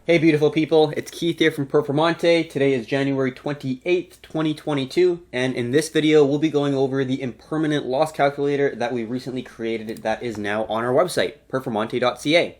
Hey beautiful people, it's Keith here from Impermanent. Today is January 28th, 2022, and in this video we'll be going over the impermanent loss calculator that we recently created that is now on our website, performante.ca.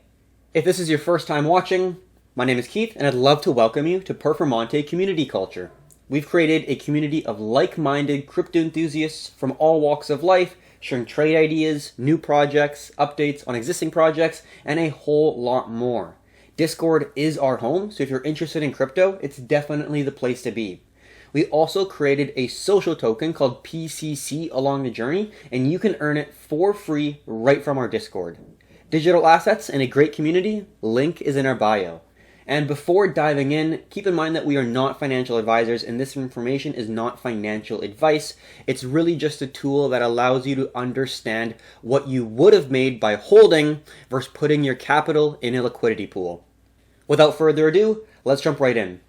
If this is your first time watching, my name is Keith and I'd love to welcome you to Performante community culture. We've created a community of like-minded crypto enthusiasts from all walks of life, sharing trade ideas, new projects, updates on existing projects, and a whole lot more. Discord is our home, so if you're interested in crypto, it's definitely the place to be. We also created a social token called PCC along the journey, and you can earn it for free right from our Discord. Digital assets and a great community, link is in our bio. And before diving in, keep in mind that we are not financial advisors and this information is not financial advice. It's really just a tool that allows you to understand what you would have made by holding versus putting your capital in a liquidity pool. Without further ado, let's jump right in.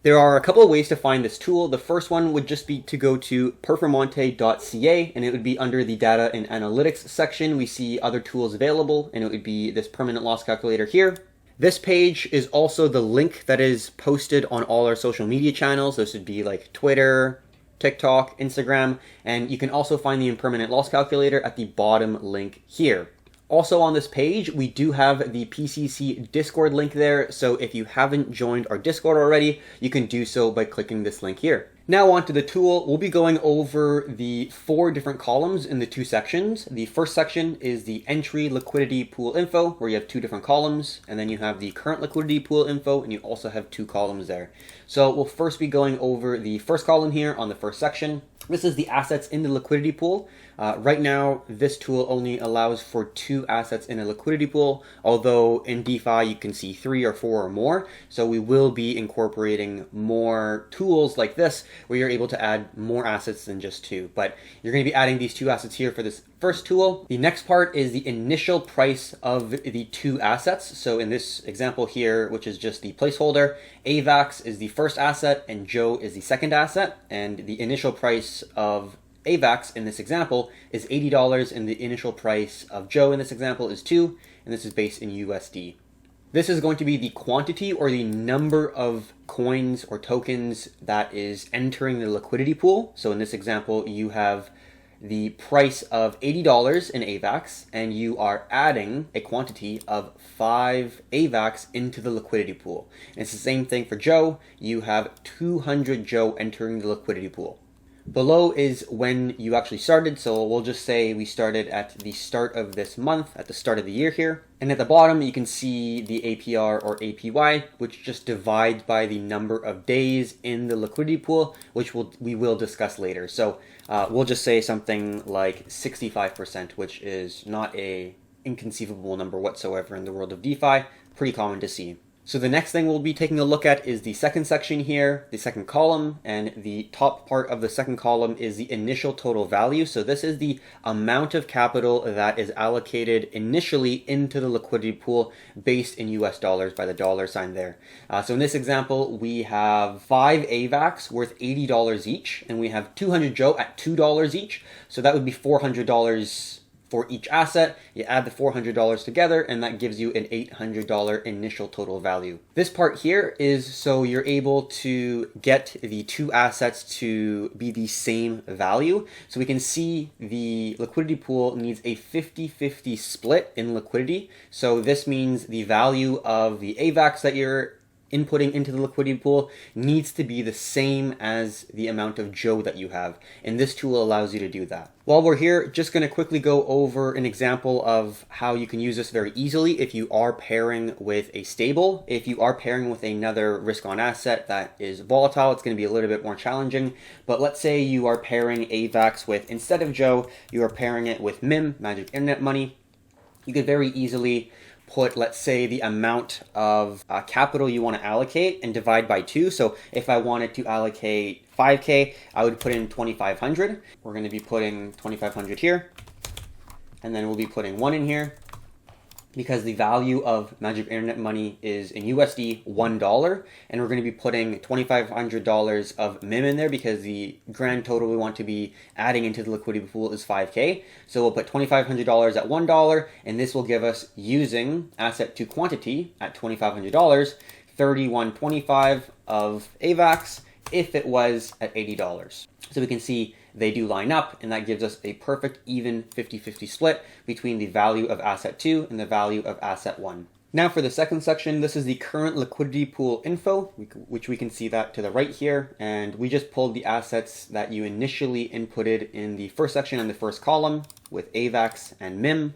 There are a couple of ways to find this tool. The first one would just be to go to performante.ca and it would be under the data and analytics section. We see other tools available and it would be this permanent loss calculator here. This page is also the link that is posted on all our social media channels. This would be like Twitter, TikTok, Instagram, and you can also find the impermanent loss calculator at the bottom link here. Also on this page, we do have the PCC Discord link there, so if you haven't joined our Discord already, you can do so by clicking this link here. Now onto the tool, we'll be going over the 4 different columns in the 2 sections. The first section is the entry liquidity pool info, where you have 2 different columns, and then you have the current liquidity pool info, and you also have 2 columns there. So we'll first be going over the first column here on the first section. This is the assets in the liquidity pool. Right now, this tool only allows for 2 assets in a liquidity pool, although in DeFi you can see 3 or 4 or more. So we will be incorporating more tools like this where you're able to add more assets than just 2. But you're going to be adding these 2 assets here for this first tool. The next part is the initial price of the 2 assets. So in this example here, which is just the placeholder, AVAX is the first asset and Joe is the second asset. And the initial price of AVAX in this example is $80 and the initial price of Joe in this example is 2, and this is based in USD. This is going to be the quantity or the number of coins or tokens that is entering the liquidity pool. So in this example, you have the price of $80 in AVAX and you are adding a quantity of 5 AVAX into the liquidity pool. And it's the same thing for Joe. You have 200 Joe entering the liquidity pool. Below is when you actually started, so we'll just say we started at the start of this month, at the start of the year here. And at the bottom, you can see the APR or APY, which just divides by the number of days in the liquidity pool, which we will discuss later. So we'll just say something like 65%, which is not a inconceivable number whatsoever in the world of DeFi, pretty common to see. So the next thing we'll be taking a look at is the second section here, the second column, and the top part of the second column is the initial total value. So this is the amount of capital that is allocated initially into the liquidity pool based in US dollars by the dollar sign there. So in this example, we have 5 AVAX worth $80 each, and we have 200 Joe at $2 each. So that would be $400 for each asset. You add the $400 together and that gives you an $800 initial total value. This part here is so you're able to get the 2 assets to be the same value. So we can see the liquidity pool needs a 50-50 split in liquidity. So this means the value of the AVAX that you're inputting into the liquidity pool needs to be the same as the amount of Joe that you have, and this tool allows you to do that. While we're here, just going to quickly go over an example of how you can use this very easily if you are pairing with a stable. If you are pairing with another risk-on asset that is volatile, it's going to be a little bit more challenging, but let's say you are pairing AVAX with, instead of Joe, you are pairing it with MIM, Magic Internet Money. You could very easily put, let's say, the amount of capital you want to allocate and divide by 2. So if I wanted to allocate 5K, I would put in 2,500. We're going to be putting 2,500 here. And then we'll be putting 1 in here. because the value of Magic Internet Money is in USD $1, and we're going to be putting $2,500 of MIM in there because the grand total we want to be adding into the liquidity pool is 5K. So we'll put $2,500 at $1, and this will give us, using asset to quantity at $2,500, 31.25 of AVAX if it was at $80. So we can see they do line up, and that gives us a perfect even 50-50 split between the value of asset 2 and the value of asset 1. Now for the second section, this is the current liquidity pool info, which we can see that to the right here, and we just pulled the assets that you initially inputted in the first section and the first column with AVAX and MIM.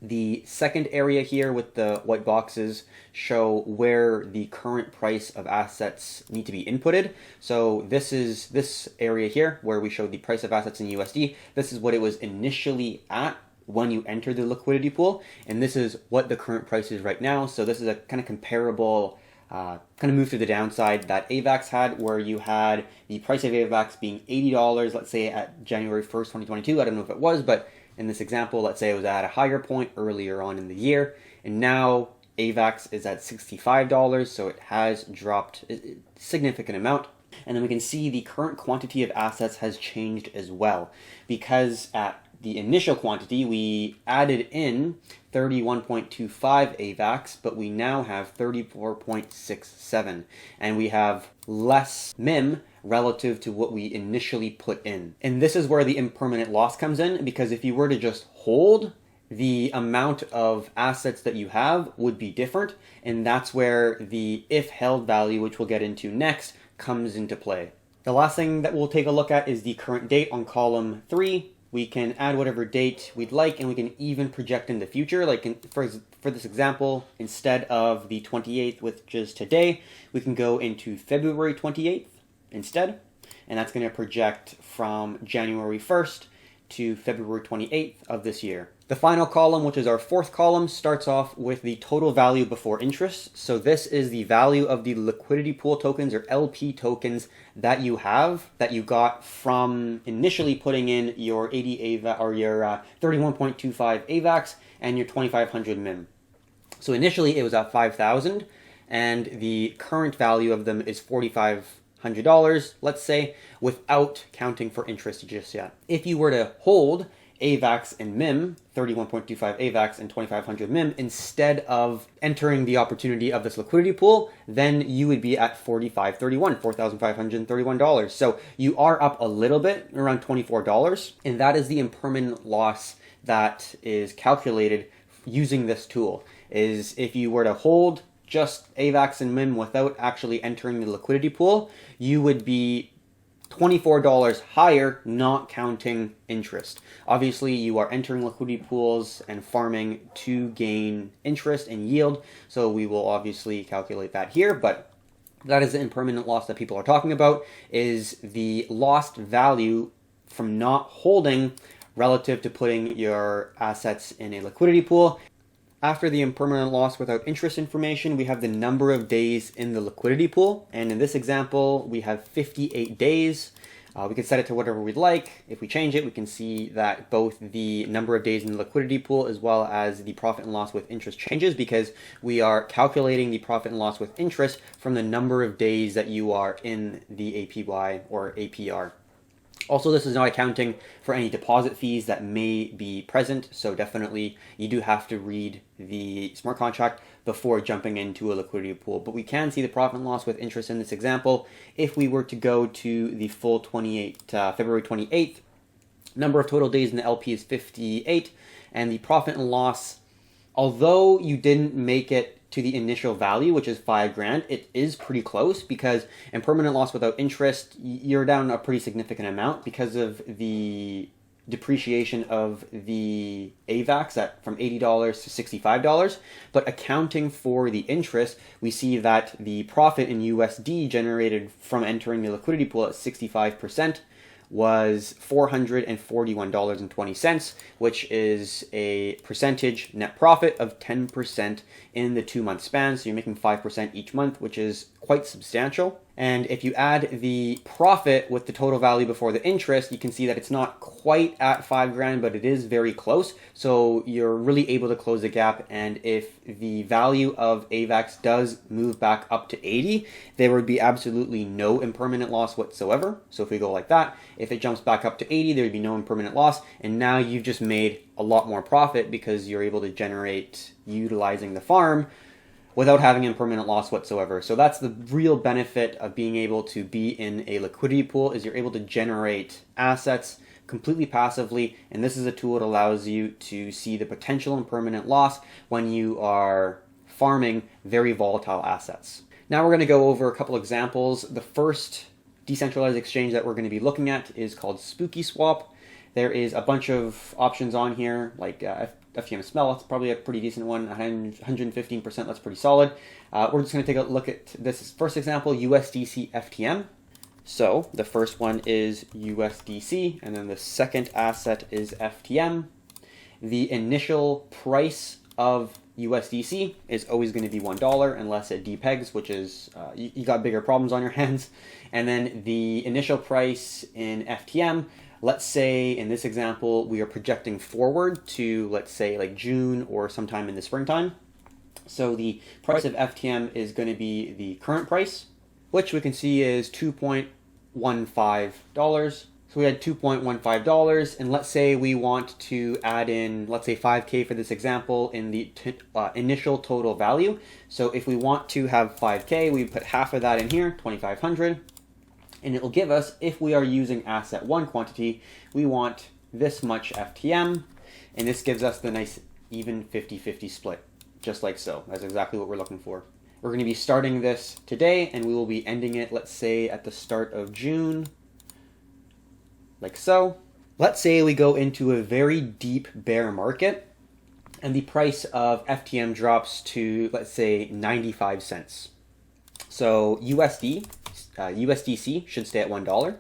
The second area here with the white boxes show where the current price of assets need to be inputted. So this is this area here where we showed the price of assets in USD. This is what it was initially at when you enter the liquidity pool, and this is what the current price is right now. So this is a kind of comparable kind of move to the downside that AVAX had, where you had the price of AVAX being $80, let's say at January 1st, 2022. I don't know if it was, but in this example, let's say it was at a higher point earlier on in the year, and now AVAX is at $65, so it has dropped a significant amount. And then we can see the current quantity of assets has changed as well, because at the initial quantity we added in 31.25 AVAX, but we now have 34.67, and we have less MIM relative to what we initially put in. And this is where the impermanent loss comes in, because if you were to just hold, the amount of assets that you have would be different, and that's where the if held value, which we'll get into next, comes into play. The last thing that we'll take a look at is the current date on column 3. We can add whatever date we'd like, and we can even project in the future. Like for this example, instead of the 28th, which is today, we can go into February 28th instead, and that's going to project from January 1st to February 28th of this year. The final column, which is our fourth column, starts off with the total value before interest. So this is the value of the liquidity pool tokens, or LP tokens, that you have, that you got from initially putting in your 80 AVAX or your 31.25 AVAX and your 2500 MIM. So initially it was at 5,000, and the current value of them is $4,500, let's say, without counting for interest just yet. If you were to hold AVAX and MIM, 31.25 AVAX and 2500 MIM, instead of entering the opportunity of this liquidity pool, then you would be at $4,531. So you are up a little bit, around $24, and that is the impermanent loss that is calculated using this tool. Is if you were to hold just AVAX and MIM without actually entering the liquidity pool, you would be $24 higher, not counting interest. Obviously, you are entering liquidity pools and farming to gain interest and yield, so we will obviously calculate that here, but that is the impermanent loss that people are talking about, is the lost value from not holding relative to putting your assets in a liquidity pool. After the impermanent loss without interest information, we have the number of days in the liquidity pool. And in this example, we have 58 days. We can set it to whatever we'd like. If we change it, we can see that both the number of days in the liquidity pool as well as the profit and loss with interest changes, because we are calculating the profit and loss with interest from the number of days that you are in the APY or APR. Also, this is not accounting for any deposit fees that may be present, so definitely you do have to read the smart contract before jumping into a liquidity pool. But we can see the profit and loss with interest in this example. If we were to go to the full February 28th, number of total days in the LP is 58, and the profit and loss, although you didn't make it to the initial value, which is $5,000, it is pretty close, because in permanent loss without interest, you're down a pretty significant amount because of the depreciation of the AVAX from $80 to $65. But accounting for the interest, we see that the profit in USD generated from entering the liquidity pool at 65% was $441.20, which is a percentage net profit of 10% in the 2-month span. So you're making 5% each month, which is quite substantial. And if you add the profit with the total value before the interest, you can see that it's not quite at 5 grand, but it is very close. So you're really able to close the gap. And if the value of AVAX does move back up to 80, there would be absolutely no impermanent loss whatsoever. So if we go like that, if it jumps back up to 80, there would be no impermanent loss. And now you've just made a lot more profit because you're able to generate utilizing the farm without having impermanent loss whatsoever. So that's the real benefit of being able to be in a liquidity pool, is you're able to generate assets completely passively, and this is a tool that allows you to see the potential impermanent loss when you are farming very volatile assets. Now we're going to go over a couple examples. The first decentralized exchange that we're going to be looking at is called SpookySwap. There is a bunch of options on here, like FTM Smell, it's probably a pretty decent one, 115%, that's pretty solid. We're just going to take a look at this first example, USDC FTM. So the first one is USDC, and then the second asset is FTM. The initial price of USDC is always going to be $1 unless it depegs, which is, you got bigger problems on your hands. And then the initial price in FTM, let's say in this example, we are projecting forward to, let's say, like June or sometime in the springtime. So the price of FTM is going to be the current price, which we can see is $2.15. So we had $2.15, and let's say we want to add in, let's say 5K for this example in the initial total value. So if we want to have 5K, we put half of that in here, 2,500. And it will give us, if we are using asset 1 quantity, we want this much FTM, and this gives us the nice even 50-50 split, just like so. That's exactly what we're looking for. We're going to be starting this today, and we will be ending it, let's say, at the start of June, like so. Let's say we go into a very deep bear market, and the price of FTM drops to, let's say, 95 cents. So USDC should stay at $1,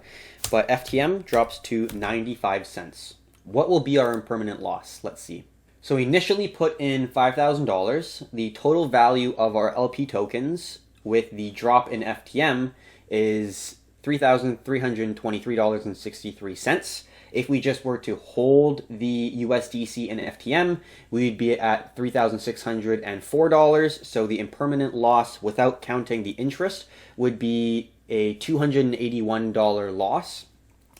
but FTM drops to 95 cents. What will be our impermanent loss? Let's see. So we initially put in $5,000. The total value of our LP tokens with the drop in FTM is $3,323.63. If we just were to hold the USDC and FTM, we'd be at $3,604. So the impermanent loss without counting the interest would be a $281 loss,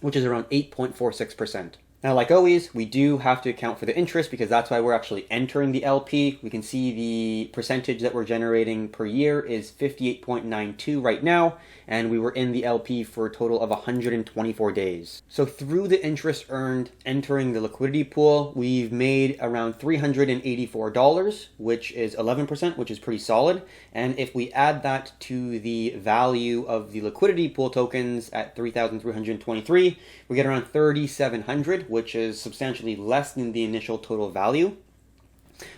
which is around 8.46%. Now, like always, we do have to account for the interest because that's why we're actually entering the LP. We can see the percentage that we're generating per year is 58.92 right now, and we were in the LP for a total of 124 days. So through the interest earned entering the liquidity pool, we've made around $384, which is 11%, which is pretty solid. And if we add that to the value of the liquidity pool tokens at 3,323, we get around 3,700, which is substantially less than the initial total value.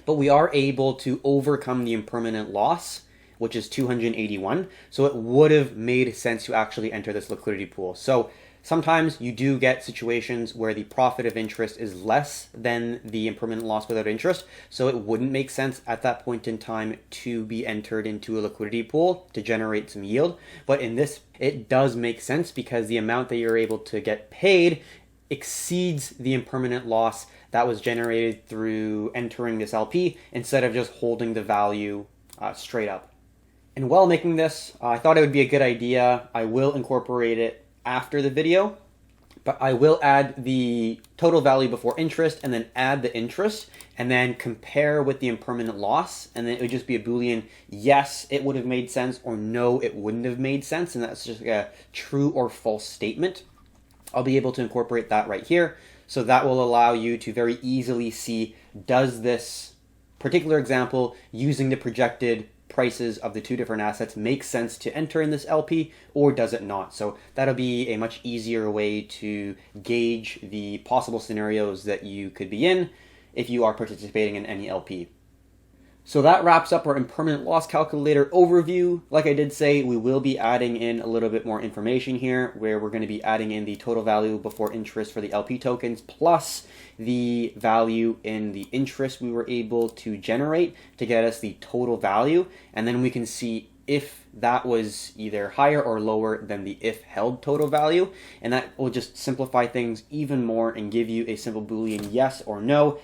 But we are able to overcome the impermanent loss, which is 281. So it would have made sense to actually enter this liquidity pool. So sometimes you do get situations where the profit of interest is less than the impermanent loss without interest. So it wouldn't make sense at that point in time to be entered into a liquidity pool to generate some yield. But in this, it does make sense because the amount that you're able to get paid exceeds the impermanent loss that was generated through entering this LP instead of just holding the value straight up. And while making this, I thought it would be a good idea. I will incorporate it after the video, but I will add the total value before interest and then add the interest and then compare with the impermanent loss. And then it would just be a Boolean, yes, it would have made sense, or no, it wouldn't have made sense. And that's just like a true or false statement. I'll be able to incorporate that right here. So that will allow you to very easily see, does this particular example using the projected prices of the two different assets make sense to enter in this LP, or does it not? So that'll be a much easier way to gauge the possible scenarios that you could be in if you are participating in any LP. So that wraps up our impermanent loss calculator overview. Like I did say, we will be adding in a little bit more information here where we're going to be adding in the total value before interest for the LP tokens plus the value in the interest we were able to generate to get us the total value. And then we can see if that was either higher or lower than the if held total value, and that will just simplify things even more and give you a simple Boolean yes or no.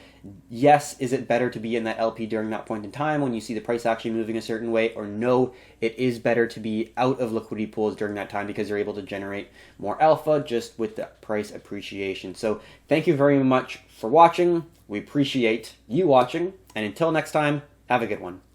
Yes, is it better to be in that LP during that point in time when you see the price actually moving a certain way, or no, it is better to be out of liquidity pools during that time because you're able to generate more alpha just with the price appreciation. So thank you very much for watching. We appreciate you watching, and until next time, have a good one.